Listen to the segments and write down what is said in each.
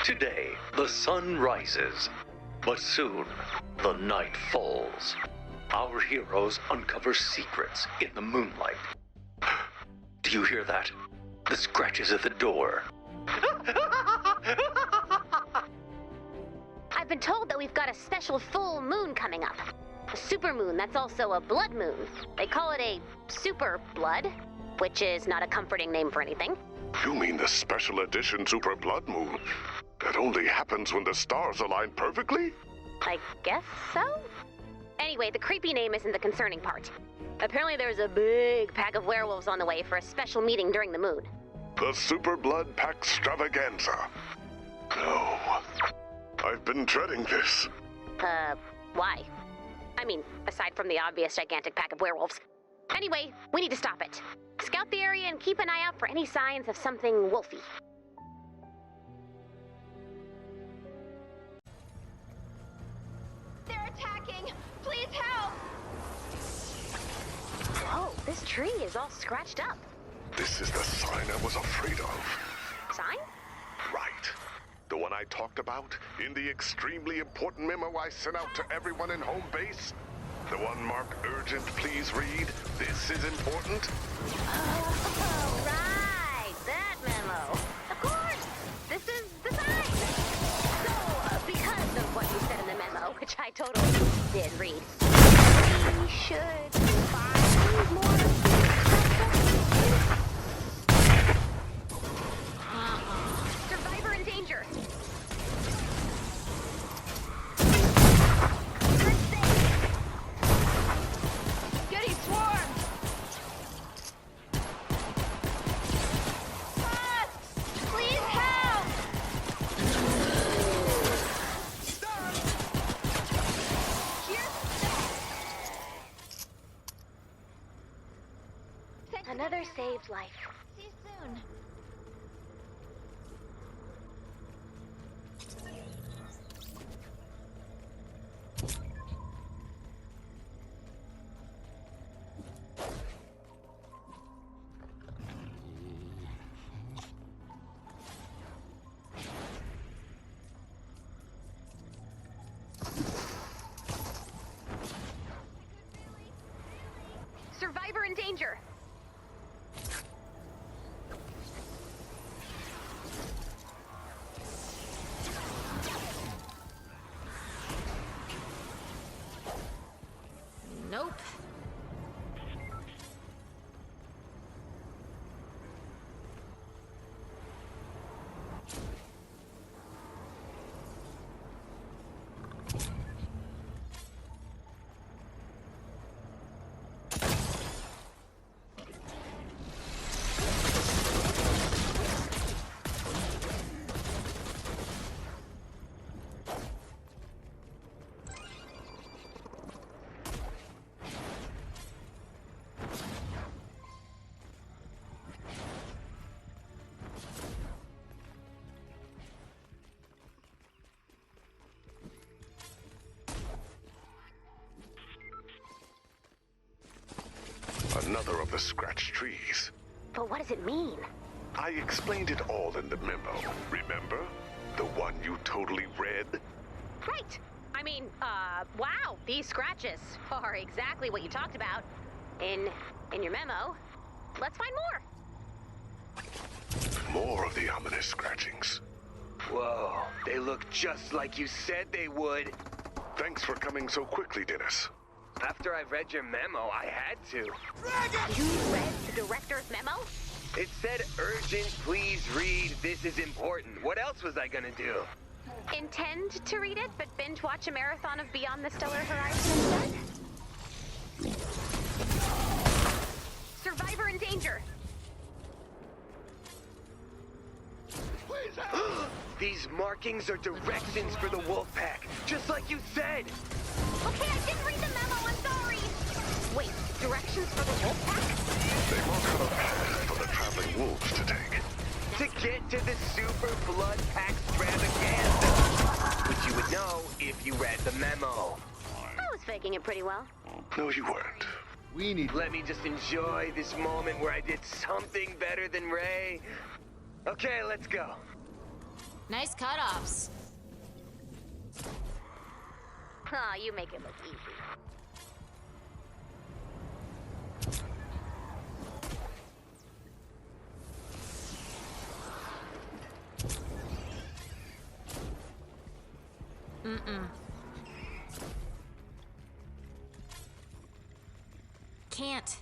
Today, the sun rises, but soon, the night falls. Our heroes uncover secrets in the moonlight. Do you hear that? The scratches at the door. I've been told that we've got a special full moon coming up. A super moon that's also a blood moon. They call it a super blood, which is not a comforting name for anything. You mean the special edition super blood moon? That only happens when the stars align perfectly? I guess so? Anyway, the creepy name isn't the concerning part. Apparently there's a big pack of werewolves on the way for a special meeting during the moon. The Super Blood Pack Extravaganza. No. I've been dreading this. Why? I mean, aside from the obvious gigantic pack of werewolves. Anyway, we need to stop it. Scout the area and keep an eye out for any signs of something wolfy. They're attacking! Please help! Whoa, this tree is all scratched up. This is the sign I was afraid of. Sign? Right. The one I talked about in the extremely important memo I sent out to everyone in home base. The one marked urgent, please read. This is important. Oh, right, that memo. Of course, this is the sign. So, because of what you said in the memo, which I totally did read, we should find more. Survivor in danger. Getting swarmed! Please help! Another saved life. See you soon. Survivor in danger. Nope. Another of the scratched trees. But what does it mean? I explained it all in the memo. Remember? The one you totally read? Right. I mean, wow, these scratches are exactly what you talked about in your memo. Let's find more. More of the ominous scratchings. Whoa, they look just like you said they would. Thanks for coming so quickly, Dennis. After I read your memo, I had to. You read the director's memo? It said urgent, please read, this is important. What else was I gonna do? Intend to read it, but binge watch a marathon of Beyond the Stellar Horizon instead? Survivor in danger. These markings are directions for the wolf pack, just like you said. Okay, I didn't read the memo, I'm sorry. Wait, directions for the wolf pack? They mark out a path for the traveling wolves to take. To get to the Super Blood Pack Extravaganza, which you would know if you read the memo. I was faking it pretty well. No, you weren't. Let me just enjoy this moment where I did something better than Ray. Okay, let's go. Nice cutoffs. Aw, you make it look easy. Can't.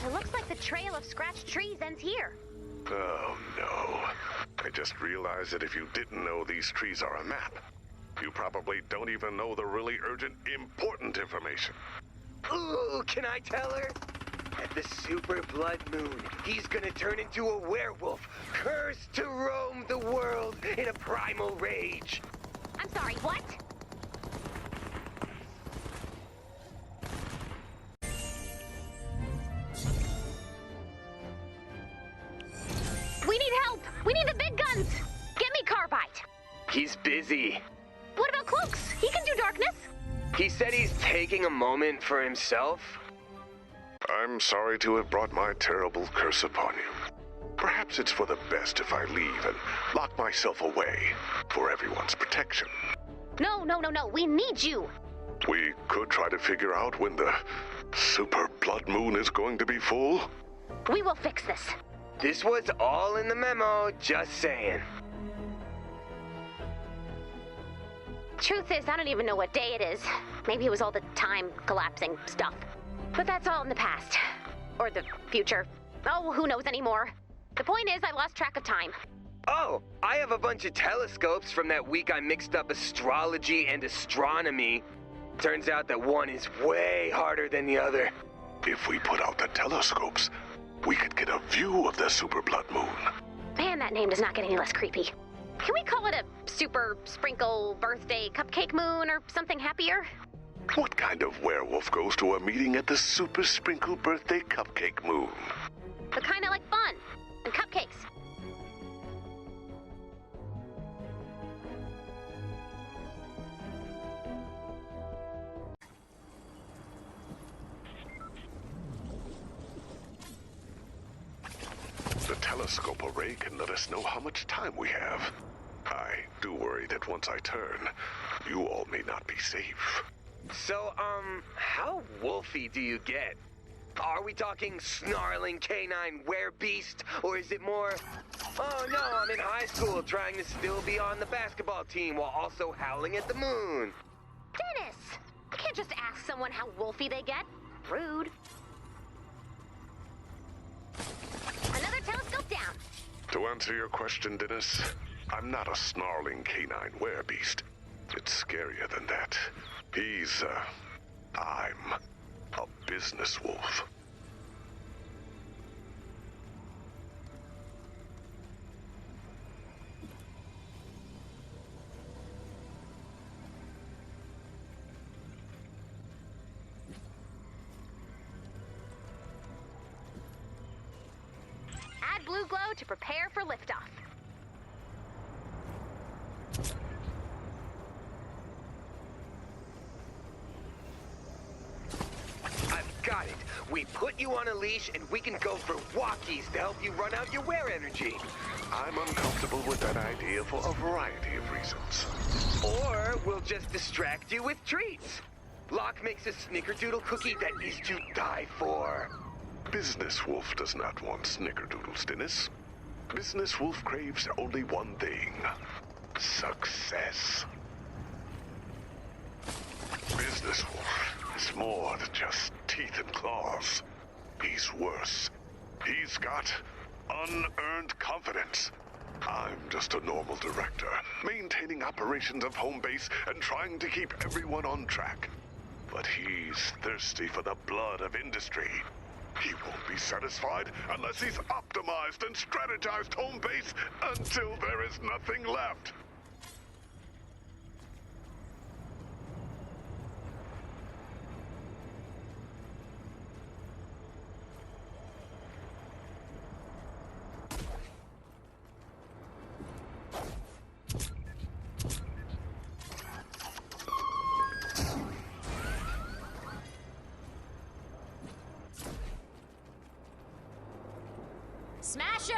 It looks like the trail of scratched trees ends here. Oh, no. I just realized that if you didn't know these trees are a map, you probably don't even know the really urgent, important information. Ooh, can I tell her? At the super blood moon, he's gonna turn into a werewolf, cursed to roam the world in a primal rage. I'm sorry, what? We need help! We need the big guns! Get me Carbide! He's busy. What about Cloaks? He can do darkness! He said he's taking a moment for himself. I'm sorry to have brought my terrible curse upon you. Perhaps it's for the best if I leave and lock myself away for everyone's protection. No, we need you! We could try to figure out when the super blood moon is going to be full. We will fix this. This was all in the memo, just saying. Truth is, I don't even know what day it is. Maybe it was all the time collapsing stuff. But that's all in the past. Or the future. Oh, who knows anymore? The point is, I lost track of time. Oh, I have a bunch of telescopes from that week I mixed up astrology and astronomy. Turns out that one is way harder than the other. If we put out the telescopes, we could get a view of the super blood moon. Man, that name does not get any less creepy. Can we call it a super sprinkle birthday cupcake moon or something happier? What kind of werewolf goes to a meeting at the super sprinkle birthday cupcake moon? The kind I like fun and cupcakes. The telescope array can let us know how much time we have. I do worry that once I turn, you all may not be safe. So, how wolfy do you get? Are we talking snarling canine werebeast, or is it more, oh no, I'm in high school trying to still be on the basketball team while also howling at the moon? Dennis! You can't just ask someone how wolfy they get. Rude. Another telescope down. To answer your question, Dennis, I'm not a snarling canine werebeast. It's scarier than that. I'm a business wolf. Add blue glow to prepare for liftoff. I've got it. We put you on a leash and we can go for walkies to help you run out your were energy. I'm uncomfortable with that idea for a variety of reasons. Or we'll just distract you with treats. Locke makes a snickerdoodle cookie that is to die for. Business Wolf does not want snickerdoodles, Dennis. Business Wolf craves only one thing: success. Business Wolf is more than just teeth and claws. He's worse. He's got unearned confidence. I'm just a normal director, maintaining operations of home base and trying to keep everyone on track. But he's thirsty for the blood of industry. He won't be satisfied unless he's optimized and strategized home base until there is nothing left. Smasher!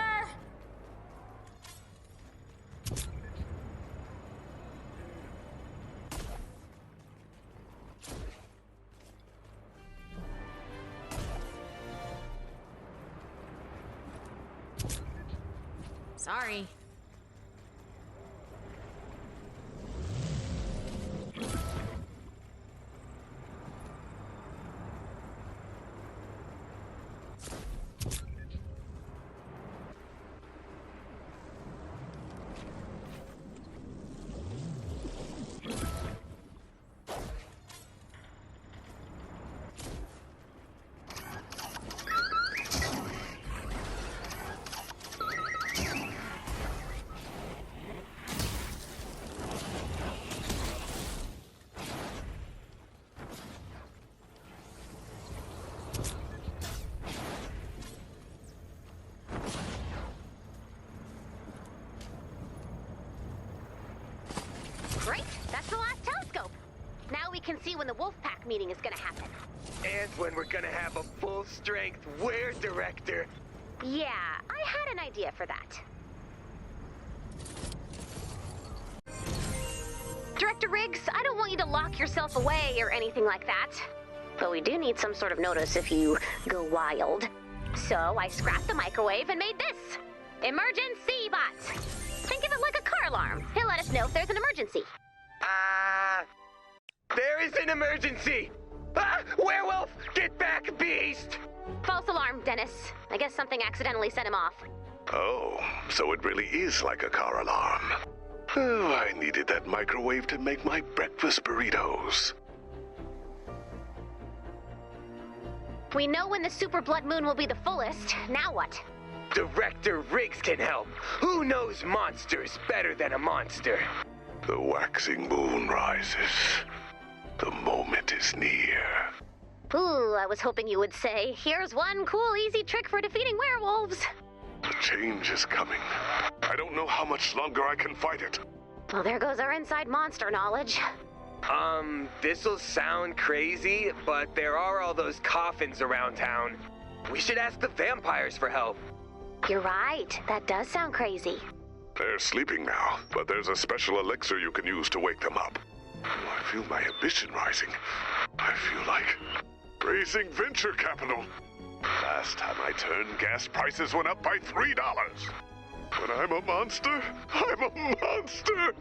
Sorry. Great, that's the last telescope. Now we can see when the Wolfpack meeting is gonna happen. And when we're gonna have a full-strength wear director. Yeah, I had an idea for that. Director Riggs, I don't want you to lock yourself away or anything like that. But we do need some sort of notice if you go wild. So I scrapped the microwave and made this. Emergency bot. Think of it like a car alarm. He'll let us know if there's an emergency. There is an emergency! Werewolf! Get back, beast! False alarm, Dennis. I guess something accidentally set him off. Oh, so it really is like a car alarm. Oh, I needed that microwave to make my breakfast burritos. We know when the super blood moon will be the fullest. Now what? Director Riggs can help. Who knows monsters better than a monster? The waxing moon rises. The moment is near. Ooh, I was hoping you would say, here's one cool, easy trick for defeating werewolves. The change is coming. I don't know how much longer I can fight it. Well, there goes our inside monster knowledge. This'll sound crazy, but there are all those coffins around town. We should ask the vampires for help. You're right. That does sound crazy. They're sleeping now, but there's a special elixir you can use to wake them up. Oh, I feel my ambition rising. I feel like raising venture capital. Last time I turned, gas prices went up by $3. When I'm a monster, I'm a monster!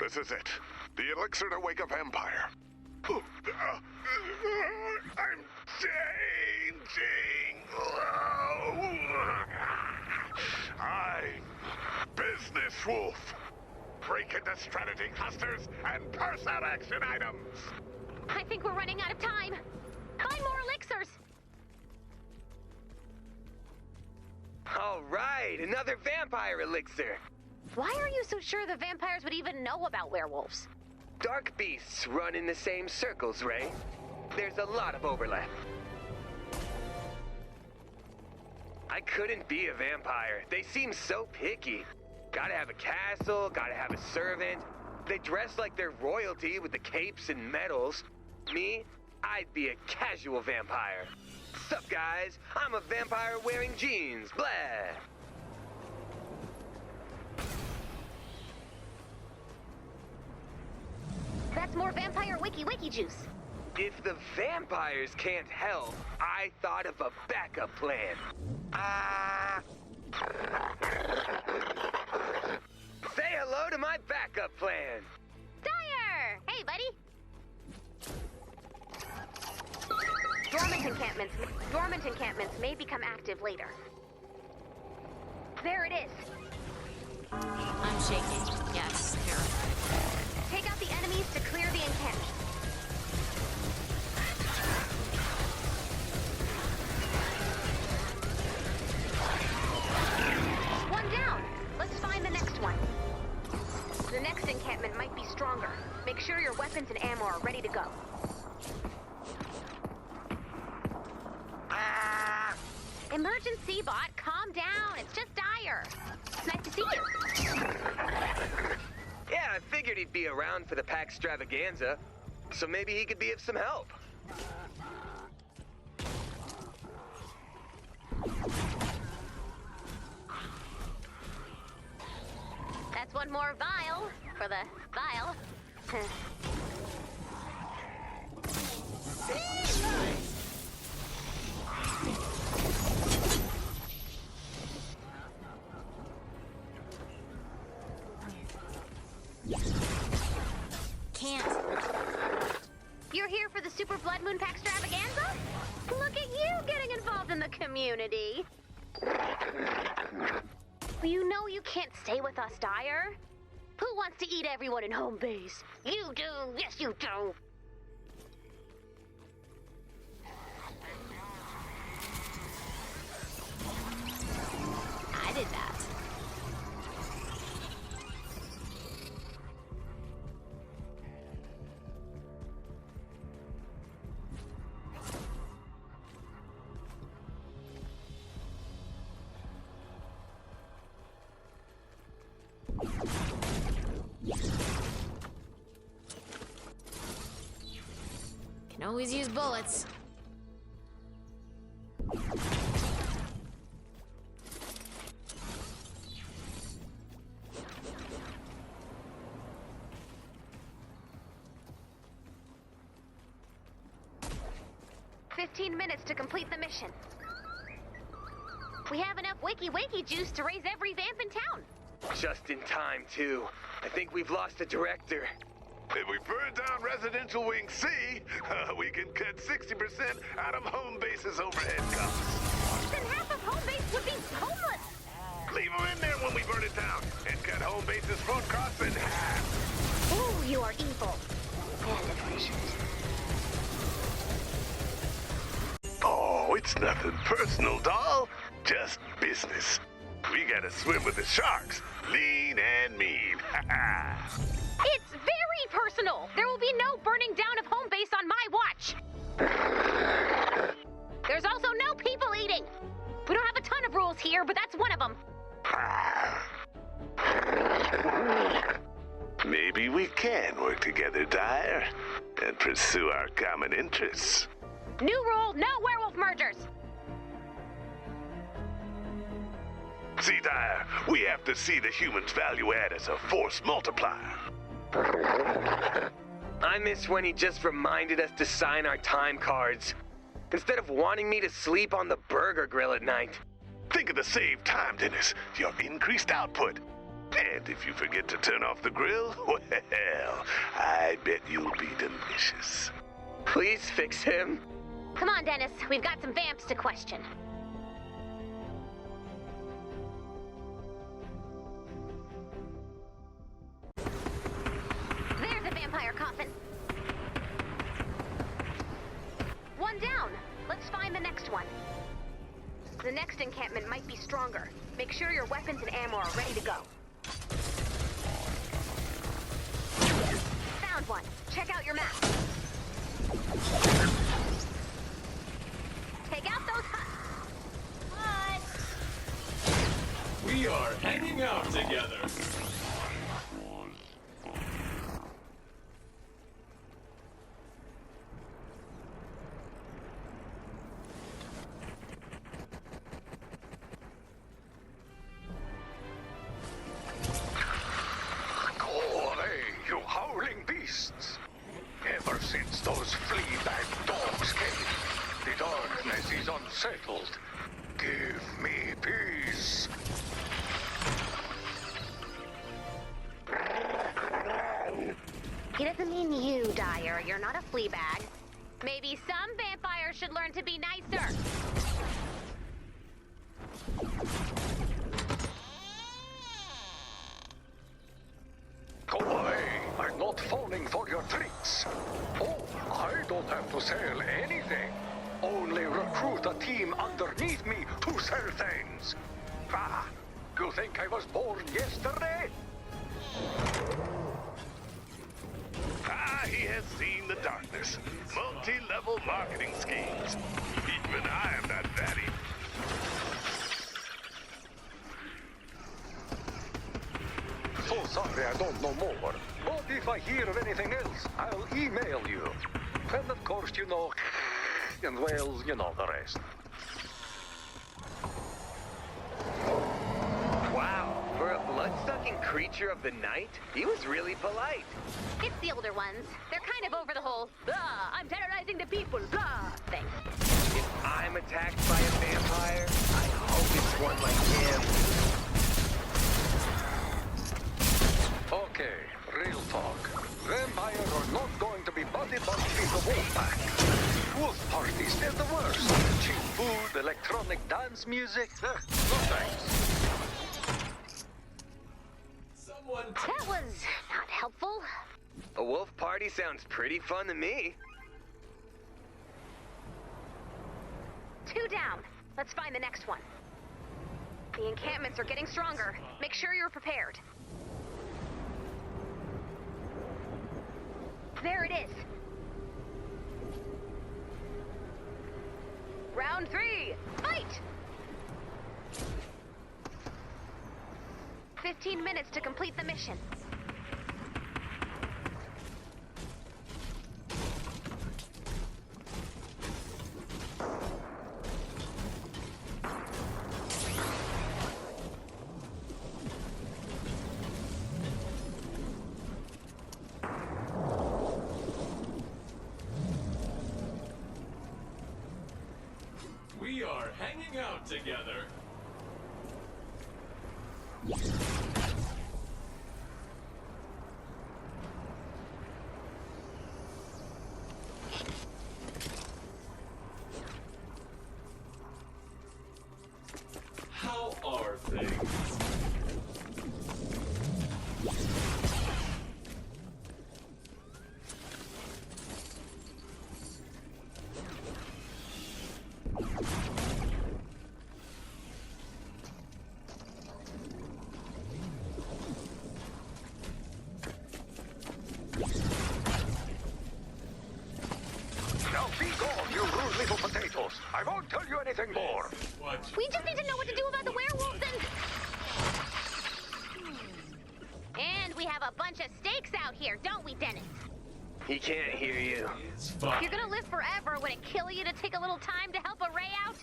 This is it. The elixir to wake a vampire. I'm changing. I'm Business Wolf. Break into strategy clusters and parse out action items. I think we're running out of time. Find more elixirs. All right, another vampire elixir. Why are you so sure the vampires would even know about werewolves? Dark beasts run in the same circles, Ray. There's a lot of overlap. I couldn't be a vampire. They seem so picky. Gotta have a castle, gotta have a servant. They dress like they're royalty with the capes and medals. Me, I'd be a casual vampire. Sup, guys? I'm a vampire wearing jeans. Blah. That's more vampire wiki juice. If the vampires can't help, I thought of a backup plan. Say hello to my backup plan. Dyer! Hey, buddy. Dormant encampments may become active later. There it is. I'm shaking. Yes, terrified. Take out the enemies to clear the encampment. One down. Let's find the next one. The next encampment might be stronger. Make sure your weapons and ammo are ready to go. Emergency bot, calm down. It's just Dyer. It's nice to see you. Yeah, I figured figured he'd be around for the PAX extravaganza, so maybe he could be of some help. That's one more vial for the vial. Can't. You're here for the Super Blood Moon Pack extravaganza? Look at you getting involved in the community. You know you can't stay with us, Dyer. Who wants to eat everyone in home base? You do. Yes, you do. I did that. Can always use bullets. "15 minutes to complete the mission. We have enough wiki juice to raise every vamp in town." Just in time, too. I think we've lost the director. If we burn down Residential Wing C, we can cut 60% out of home base's overhead costs. Then half of home base would be homeless. Leave them in there when we burn it down, and cut home base's food costs in half. Ooh, you are evil. And efficient. Oh, it's nothing personal, doll. Just business. We gotta swim with the sharks, lean and mean. It's very personal. There will be no burning down of home base on my watch. There's also no people eating. We don't have a ton of rules here, but that's one of them. Maybe we can work together, Dyer, and pursue our common interests. New rule, no werewolf mergers. See, Dyer, we have to see the humans' value add as a force multiplier. I miss when he just reminded us to sign our time cards, instead of wanting me to sleep on the burger grill at night. Think of the saved time, Dennis, your increased output. And if you forget to turn off the grill, well, I bet you'll be delicious. Please fix him. Come on, Dennis. We've got some vamps to question. There's a vampire coffin. One down. Let's find the next one. The next encampment might be stronger. Make sure your weapons and ammo are ready to go. Found one. Check out your map. Take out those huts. We are hanging out together. Go away, you howling beasts! Ever since those flea-bag dogs came, the darkness is unsettled. Give me peace. He doesn't mean you, Dyer. You're not a flea bag. Maybe some vampires should learn to be nicer. Go away. I'm not falling for your tricks. Oh, I don't have to sell anything. Only recruit a team underneath me to sell things. Ah, you think I was born yesterday? Ah, he has seen the darkness. Multi-level marketing schemes. Even I am not fatty. So sorry I don't no more. But if I hear of anything else, I'll email you. And of course, you know, and well, you know the rest. Wow, for a blood-sucking creature of the night, he was really polite. It's the older ones. They're kind of over the whole, I'm terrorizing the people, blah, thing. If I'm attacked by a vampire, I hope it's one like him. Okay, real talk. Vampires are not going to be buddy-buddy with the wolf pack. Wolf parties, they're the worst. Cheap food, electronic dance music. No thanks. Someone That was not helpful. A wolf party sounds pretty fun to me. 2 down. Let's find the next one. The encampments are getting stronger. Make sure you're prepared. There it is. Round 3, fight! 15 minutes to complete the mission. We are hanging out together. How are things? Now be gone, you rude little potatoes. I won't tell you anything more. What? We just need to know what to do about the werewolves and we have a bunch of stakes out here, don't we, Dennis? He can't hear you. It's fine. You're gonna live forever. Would it kill you to take a little time to help a Ray out?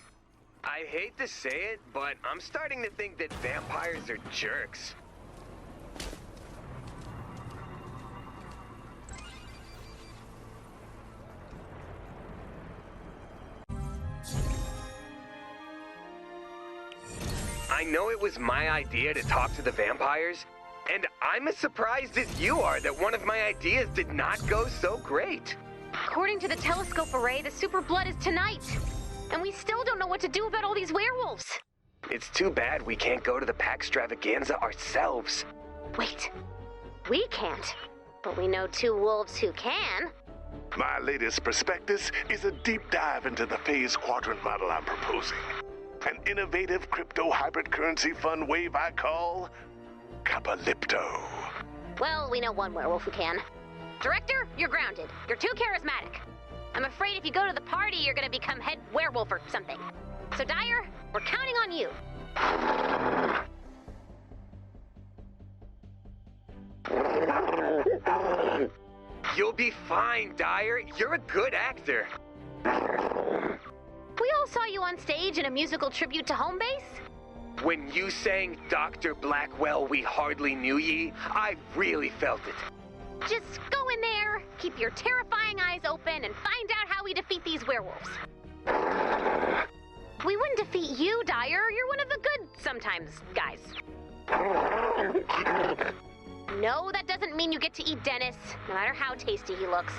I hate to say it, but I'm starting to think that vampires are jerks. I know it was my idea to talk to the vampires, and I'm as surprised as you are that one of my ideas did not go so great. According to the telescope array, the super blood is tonight. And we still don't know what to do about all these werewolves. It's too bad we can't go to the Paxtravaganza ourselves. Wait, we can't. But we know 2 wolves who can. My latest prospectus is a deep dive into the phase quadrant model I'm proposing. An innovative crypto hybrid currency fund wave I call Capolypto. Well, we know 1 werewolf who can. Director, you're grounded. You're too charismatic. I'm afraid if you go to the party, you're gonna become head werewolf or something. So Dyer, we're counting on you. You'll be fine, Dyer. You're a good actor. We all saw you on stage in a musical tribute to Home Base. When you sang Dr. Blackwell, we hardly knew ye, I really felt it. Just go in there, keep your terrifying eyes open, and find out how we defeat these werewolves. We wouldn't defeat you, Dyer. You're one of the good, sometimes, guys. No, that doesn't mean you get to eat Dennis, no matter how tasty he looks.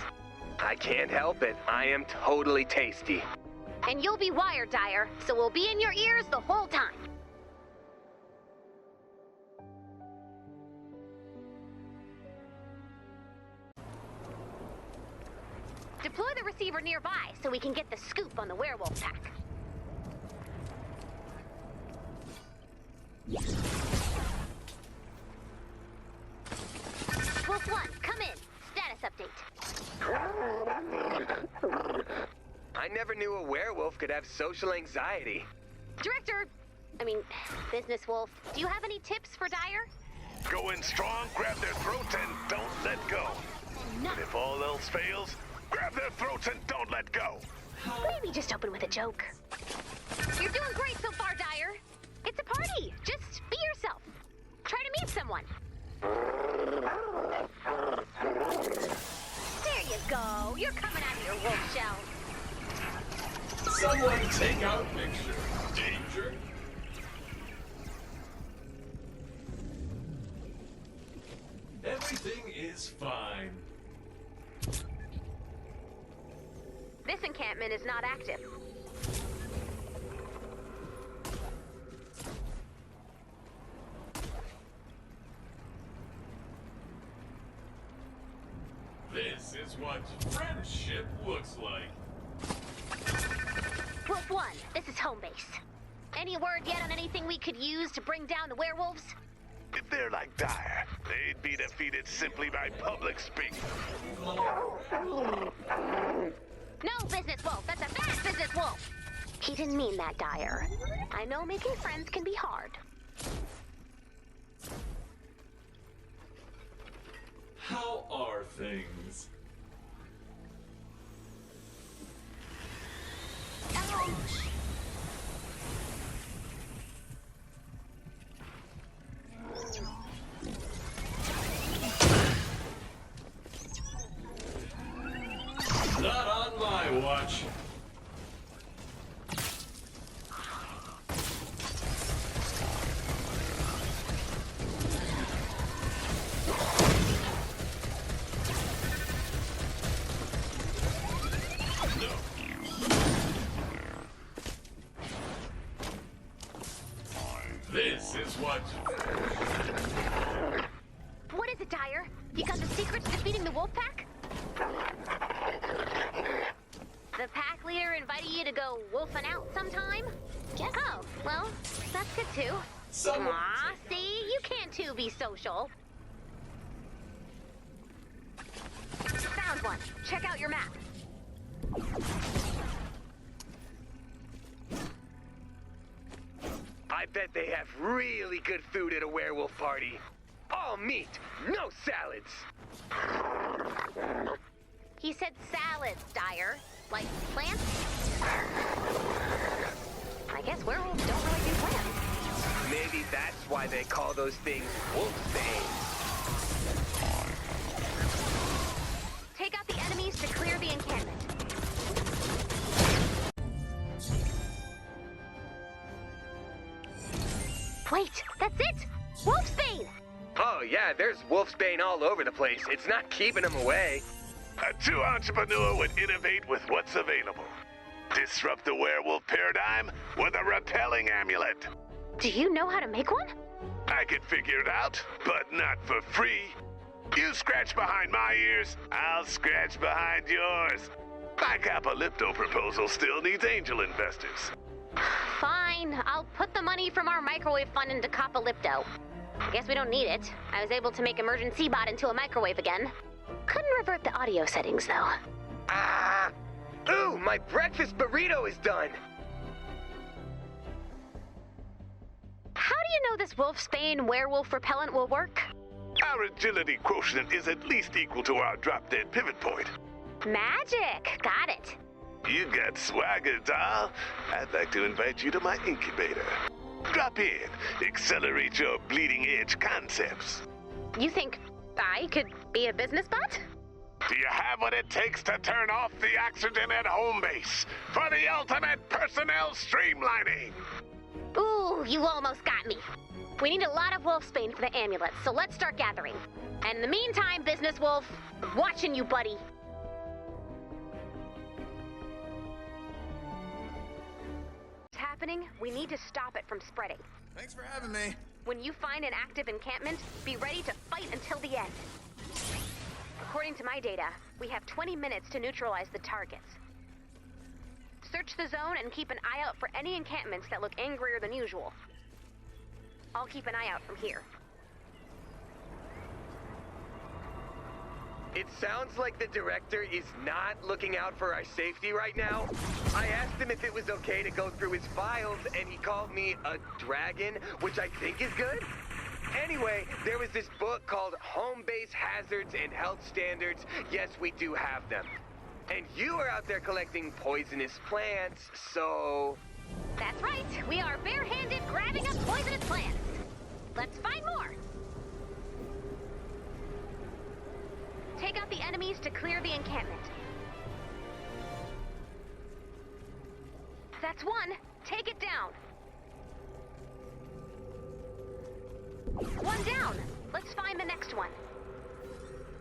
I can't help it. I am totally tasty. And you'll be wired, Dyer, so we'll be in your ears the whole time. Deploy the receiver nearby so we can get the scoop on the werewolf pack. Wolf 1, come in. Status update. I never knew a werewolf could have social anxiety. Business Wolf, do you have any tips for Dyer? Go in strong, grab their throats, and don't let go. No, And if all else fails, grab their throats and don't let go. maybe just open with a joke. You're doing great so far, Dyer. It's a party. Just be yourself. Try to meet someone. There you go. You're coming out of your wolf shell. Someone take out picture. Danger. Everything is fine. This encampment is not active. This is what friendship looks like. Wolf 1, this is home base. Any word yet on anything we could use to bring down the werewolves? If they're like Dyer, they'd be defeated simply by public speaking. No business, Wolf. That's a bad business, Wolf. He didn't mean that, Dyer. I know making friends can be hard. How are things? Ouch. Not on my watch. This is what... What is it, Dyer? You got the secret to defeating the wolf pack? The pack leader invited you to go wolfing out sometime? Oh, well, that's good too. Someone Aw, take see? You can too be social. Found one. Check out your map. I bet they have really good food at a werewolf party. All meat, no salads. He said salads, Dyer. Like plants? I guess werewolves don't really do plants. Maybe that's why they call those things wolfbane. Take out the enemies to clear the encampment. Wait, that's it! Wolfsbane! Oh yeah, there's wolfsbane all over the place. It's not keeping them away. A true entrepreneur would innovate with what's available. Disrupt the werewolf paradigm with a repelling amulet. Do you know how to make one? I could figure it out, but not for free. You scratch behind my ears, I'll scratch behind yours. My Capolypto proposal still needs angel investors. Fine, I'll put the money from our microwave fund into Capolypto. I guess we don't need it. I was able to make Emergency Bot into a microwave again. Couldn't revert the audio settings, though. Ah! Ooh, my breakfast burrito is done! How do you know this wolfsbane werewolf repellent will work? Our agility quotient is at least equal to our drop-dead pivot point. Magic! Got it. You got swagger, doll. I'd like to invite you to my incubator. Drop in, accelerate your bleeding-edge concepts. You think I could be a business bot? Do you have what it takes to turn off the oxygen at home base for the ultimate personnel streamlining? Ooh, you almost got me. We need a lot of wolfsbane for the amulet, so let's start gathering. And in the meantime, Business Wolf, watching you, buddy. What's happening? We need to stop it from spreading. Thanks for having me. When you find an active encampment, be ready to fight until the end. According to my data, we have 20 minutes to neutralize the targets. Search the zone and keep an eye out for any encampments that look angrier than usual. I'll keep an eye out from here. It sounds like the director is not looking out for our safety right now. I asked him if it was okay to go through his files, and he called me a dragon, which I think is good. Anyway, there was this book called Home Base Hazards and Health Standards. Yes, we do have them. And you are out there collecting poisonous plants, so... That's right. We are barehanded grabbing up poisonous plants. Let's find more. Take out the enemies to clear the encampment. That's one. Take it down. One down. Let's find the next one.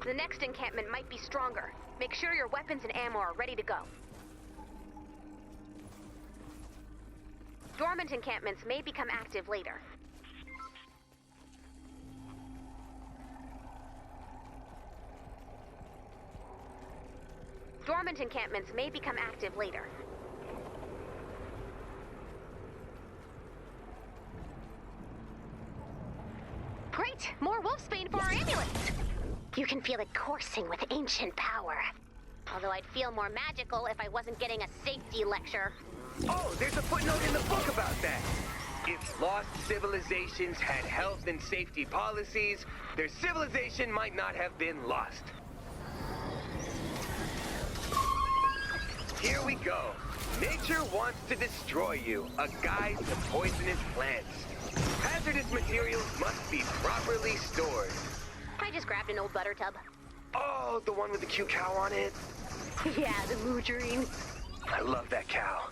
The next encampment might be stronger. Make sure your weapons and ammo are ready to go. Dormant encampments may become active later. Dormant encampments may become active later. Great! More wolfsbane for our amulets! You can feel it coursing with ancient power. Although I'd feel more magical if I wasn't getting a safety lecture. Oh, there's a footnote in the book about that. If lost civilizations had health and safety policies, their civilization might not have been lost. Here we go. Nature wants to destroy you. A guide to poisonous plants. Hazardous materials must be properly stored. I just grabbed an old butter tub. Oh, the one with the cute cow on it? Yeah, the moogerine. I love that cow.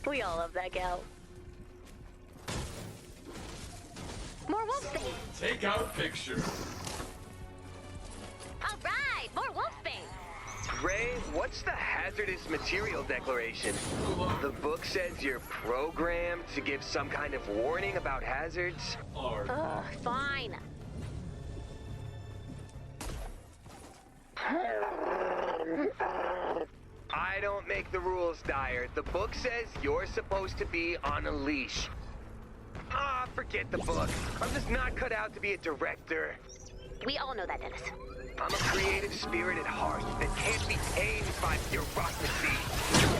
We all love that cow. More wolfsbane. Take out picture. All right, more wolfsbane. Ray, what's the hazardous material declaration? The book says you're programmed to give some kind of warning about hazards? Or Ugh, fine. I don't make the rules, Dyer. The book says you're supposed to be on a leash. Ah, forget the book. I'm just not cut out to be a director. We all know that, Dennis. I'm a creative spirit at heart that can't be tamed by bureaucracy.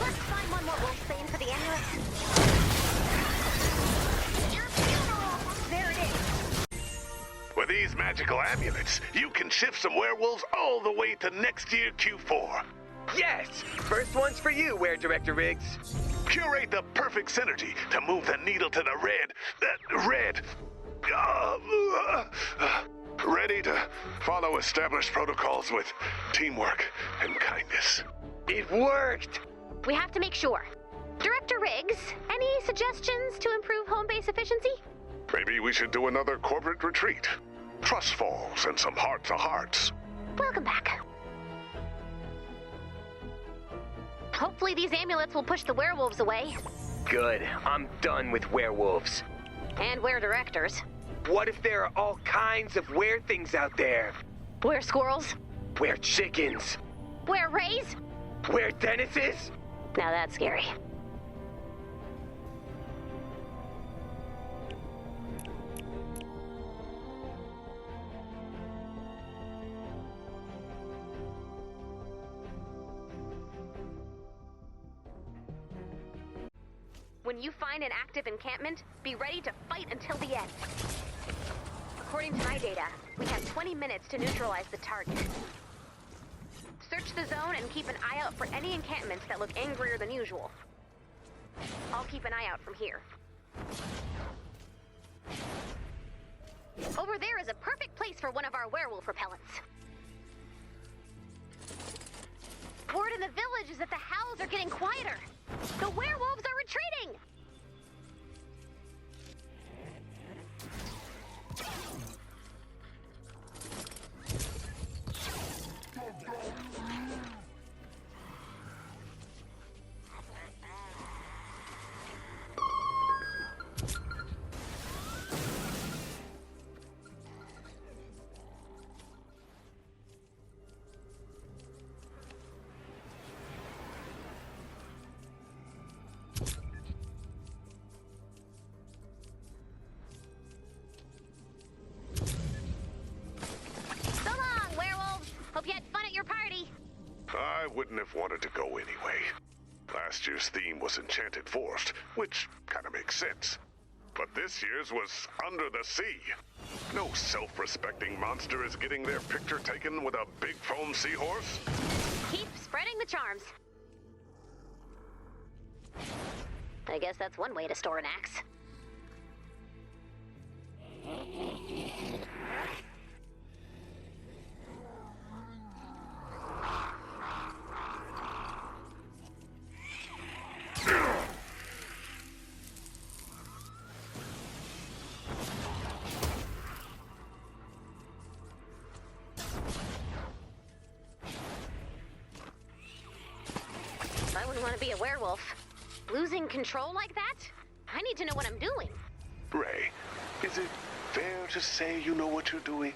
Let's find one more wolfsbane for the amulet. Your funeral! There it is. With these magical amulets, you can shift some werewolves all the way to next year Q4. Yes! First one's for you, Where Director Riggs. Curate the perfect synergy to move the needle to the red. Ready to follow established protocols with teamwork and kindness. It worked! We have to make sure. Director Riggs, any suggestions to improve home base efficiency? Maybe we should do another corporate retreat. Trust falls and some heart-to-hearts. Welcome back. Hopefully these amulets will push the werewolves away. Good. I'm done with werewolves. And were-directors. What if there are all kinds of were-things out there? Were-squirrels. Were-chickens? Were-rays. Were-Dennises? Now that's scary. When you find an active encampment, be ready to fight until the end. According to my data, we have 20 minutes to neutralize the target. Search the zone and keep an eye out for any encampments that look angrier than usual. I'll keep an eye out from here. Over there is a perfect place for one of our werewolf repellents. Word in the village is that the howls are getting quieter. The werewolves are retreating! I wouldn't have wanted to go anyway. Last year's theme was Enchanted Forest, which kind of makes sense. But this year's was under the sea. No self-respecting monster is getting their picture taken with a big foam seahorse. Keep spreading the charms. I guess that's one way to store an axe. I wouldn't want to be a werewolf. Losing control like that? I need to know what I'm doing. Ray, is it fair to say you know what you're doing?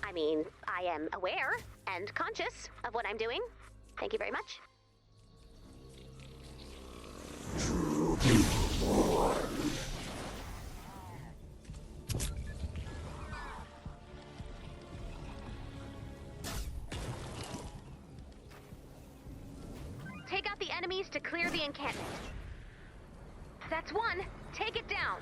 I mean, I am aware and conscious of what I'm doing. Thank you very much. Take out the enemies to clear the encampment. That's one. Take it down.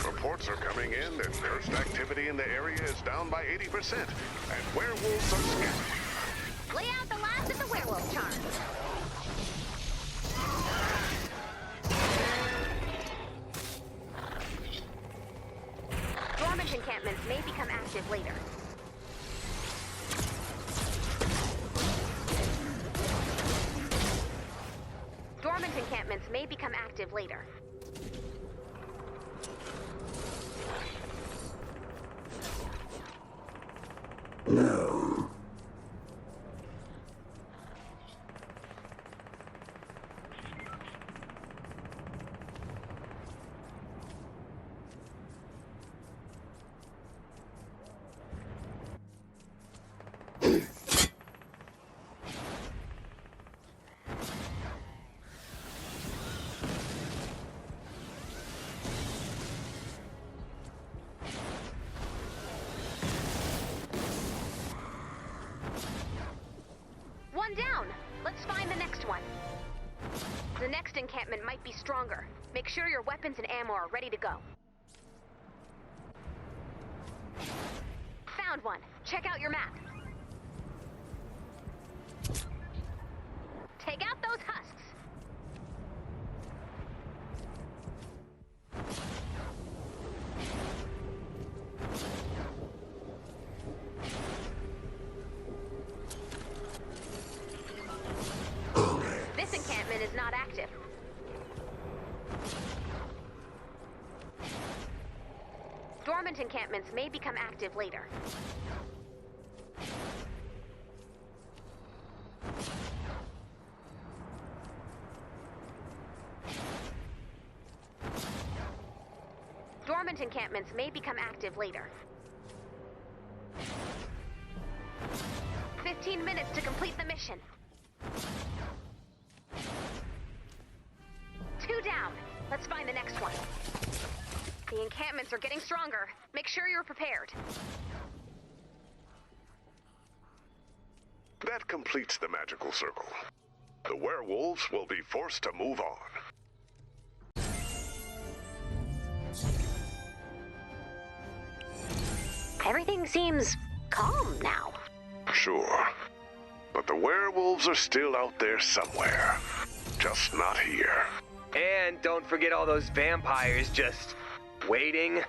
Reports are coming in that thirst activity in the area is down by 80%, and werewolves are scattered. Lay out the last of the werewolf charms. Dormant encampments may become active later. Dormant encampments may become active later. One down. Let's find the next one. The next encampment might be stronger. Make sure your weapons and ammo are ready to go. Found one. Check out your map. Take out those husks. This encampment is not active. Dormant encampments may become active later. Dormant encampments may become active later. 15 minutes to complete the mission. 2 down. Let's find the next one. The encampments are getting stronger. Make sure you're prepared. That completes the magical circle. The werewolves will be forced to move on. Everything seems calm now. Sure. But the werewolves are still out there somewhere. Just not here. And don't forget all those vampires just waiting.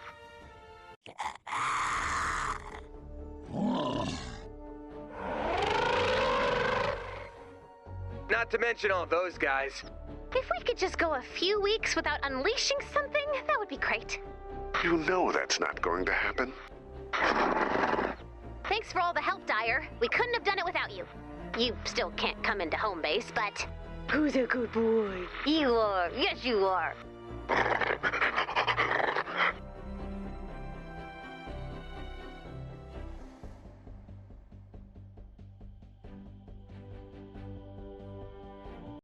Not to mention all those guys. If we could just go a few weeks without unleashing something, that would be great. You know that's not going to happen. Thanks for all the help, Dyer. We couldn't have done it without you. You still can't come into home base, but... Who's a good boy? You are. Yes, you are.